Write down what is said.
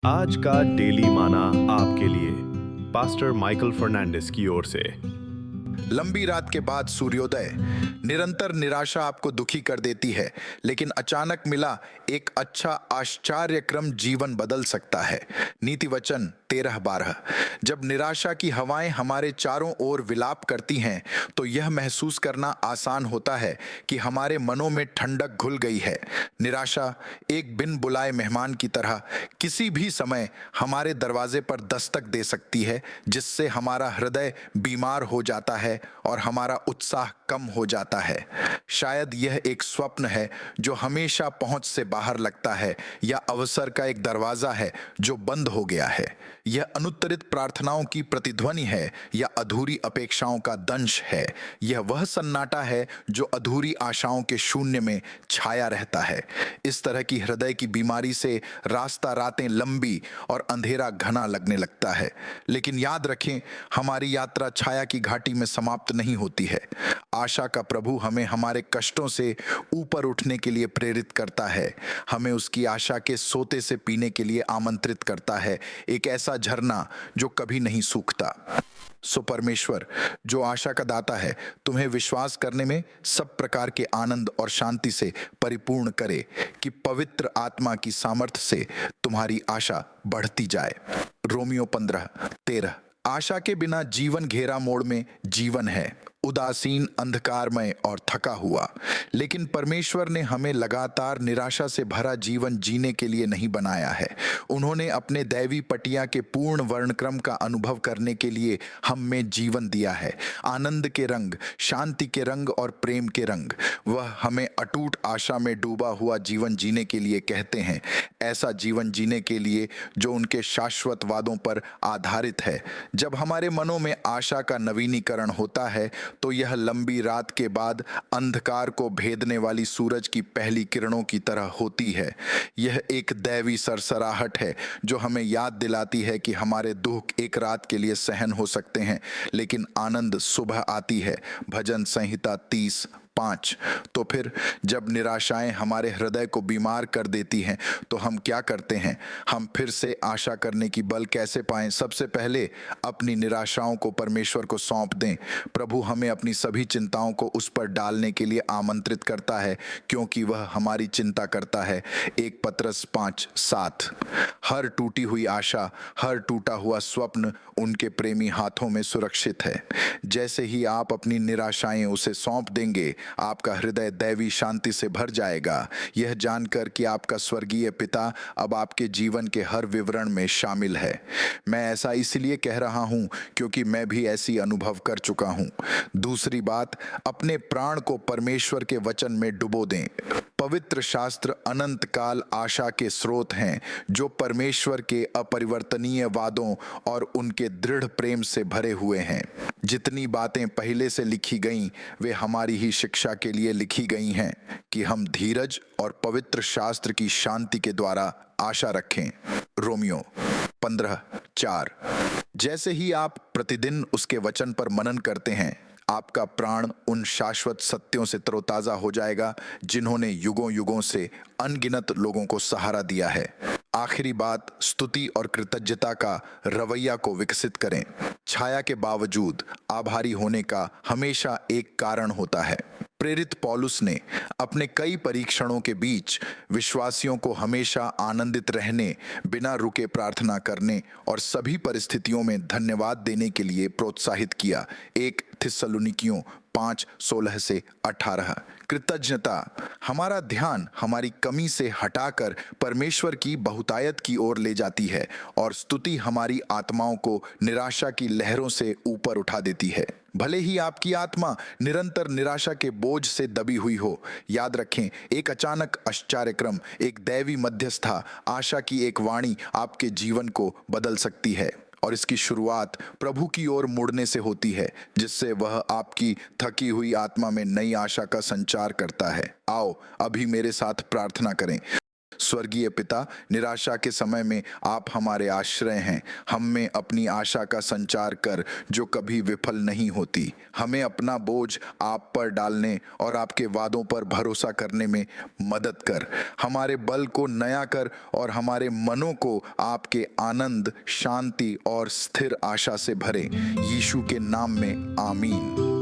आज का डेली माना आपके लिए पास्टर माइकल फर्नांडिस की ओर से। लंबी रात के बाद सूर्योदय। निरंतर निराशा आपको दुखी कर देती है, लेकिन अचानक मिला एक अच्छा आश्चर्यक्रम जीवन बदल सकता है। नीति वचन 13:12। जब निराशा की हवाएं हमारे चारों ओर विलाप करती हैं, तो यह महसूस करना आसान होता है कि हमारे मनों में ठंडक घुल गई है। निराशा एक बिन बुलाए मेहमान की तरह किसी भी समय हमारे दरवाजे पर दस्तक दे सकती है, जिससे हमारा हृदय बीमार हो जाता है और हमारा उत्साह कम हो जाता है। शायद यह एक स्वप्न है जो हमेशा पहुंच से बाहर लगता है, या अवसर का एक दरवाजा है जो बंद हो गया है। यह अनुत्तरित प्रार्थनाओं की प्रतिध्वनि है, या अधूरी अपेक्षाओं का दंश है। यह वह सन्नाटा है जो अधूरी आशाओं के शून्य में छाया रहता है। इस तरह की हृदय की बीमारी से रास्ता रातें लंबी और अंधेरा घना लगने लगता है। लेकिन याद रखें, हमारी यात्रा छाया की घाटी में समाप्त नहीं होती है। आशा का प्रभु हमें हमारे कष्टों से ऊपर उठने के लिए प्रेरित करता है। हमें उसकी आशा के सोते से पीने के लिए आमंत्रित करता है, एक ऐसा झरना जो कभी नहीं सूखता। सो परमेश्वर, जो आशा का दाता है, तुम्हें विश्वास करने में सब प्रकार के आनंद और शांति से परिपूर्ण करे, कि पवित्र आत्मा की सामर्थ्य से तुम्हारी आशा बढ़ती जाए। रोमियो 15:13। आशा के बिना जीवन घेरा मोड़ में जीवन है, उदासीन, अंधकारमय और थका हुआ। लेकिन परमेश्वर ने हमें लगातार निराशा से भरा जीवन जीने के लिए नहीं बनाया है। उन्होंने अपने दैवी पटिया के पूर्ण वर्णक्रम का अनुभव करने के लिए हम में जीवन दिया है। आनंद के रंग, शांति के रंग और प्रेम के रंग। वह हमें अटूट आशा में डूबा हुआ जीवन जीने के लिए कहते हैं, ऐसा जीवन जीने के लिए जो उनके शाश्वत वादों पर आधारित है। जब हमारे मनों में आशा का नवीनीकरण होता है, तो यह लंबी रात के बाद अंधकार को भेदने वाली सूरज की पहली किरणों की तरह होती है। यह एक दैवी सरसराहट है जो हमें याद दिलाती है कि हमारे दुख एक रात के लिए सहन हो सकते हैं, लेकिन आनंद सुबह आती है। भजन संहिता 30:5। तो फिर जब निराशाएं हमारे हृदय को बीमार कर देती हैं, तो हम क्या करते हैं? हम फिर से आशा करने की बल कैसे पाएं? सबसे पहले अपनी निराशाओं को परमेश्वर को सौंप दें। प्रभु हमें अपनी सभी चिंताओं को उस पर डालने के लिए आमंत्रित करता है, क्योंकि वह हमारी चिंता करता है। 1 पतरस 5:7। हर टूटी हुई आशा, हर टूटा हुआ स्वप्न उनके प्रेमी हाथों में सुरक्षित है। जैसे ही आप अपनी निराशाएं उसे सौंप देंगे, आपका हृदय दैवी शांति से भर जाएगा, यह जानकर कि आपका स्वर्गीय पिता अब आपके जीवन के हर विवरण में शामिल है। मैं ऐसा इसलिए कह रहा हूं क्योंकि मैं भी ऐसी अनुभव कर चुका हूं। दूसरी बात, अपने प्राण को परमेश्वर के वचन में डुबो दें। पवित्र शास्त्र अनंत काल आशा के स्रोत हैं, जो परमेश्वर के अपरिवर्तनीय वादों और उनके दृढ़ प्रेम से भरे हुए हैं। जितनी बातें पहले से लिखी गईं, वे हमारी ही शिक्षा के लिए लिखी गई हैं, कि हम धीरज और पवित्र शास्त्र की शांति के द्वारा आशा रखें। रोमियो 15:4। जैसे ही आप प्रतिदिन उसके वचन पर मनन करते हैं, आपका प्राण उन शाश्वत सत्यों से तरोताजा हो जाएगा जिन्होंने युगों युगों से अनगिनत लोगों को सहारा दिया है। आखिरी बात, स्तुति और कृतज्ञता का रवैया को विकसित करें। छाया के बावजूद आभारी होने का हमेशा एक कारण होता है। प्रेरित पौलुस ने अपने कई परीक्षणों के बीच विश्वासियों को हमेशा आनंदित रहने, बिना रुके प्रार्थना करने और सभी परिस्थितियों में धन्यवाद देने के लिए प्रोत्साहित किया। 1 थिस्सलुनीकियों 5:16-18। कृतज्ञता हमारा ध्यान हमारी कमी से हटाकर परमेश्वर की बहुतायत की ओर ले जाती है, और स्तुति हमारी आत्माओं को निराशा की लहरों से ऊपर उठा देती है। भले ही आपकी आत्मा निरंतर निराशा के बोझ से दबी हुई हो, याद रखें, एक अचानक आश्चर्यक्रम, एक दैवी मध्यस्था, आशा की एक वाणी आपके जीवन को बदल सकती है। और इसकी शुरुआत प्रभु की ओर मुड़ने से होती है, जिससे वह आपकी थकी हुई आत्मा में नई आशा का संचार करता है। आओ अभी मेरे साथ प्रार्थना करें। स्वर्गीय पिता, निराशा के समय में आप हमारे आश्रय हैं। हम में अपनी आशा का संचार कर जो कभी विफल नहीं होती। हमें अपना बोझ आप पर डालने और आपके वादों पर भरोसा करने में मदद कर। हमारे बल को नया कर और हमारे मनों को आपके आनंद, शांति और स्थिर आशा से भरे। यीशु के नाम में आमीन।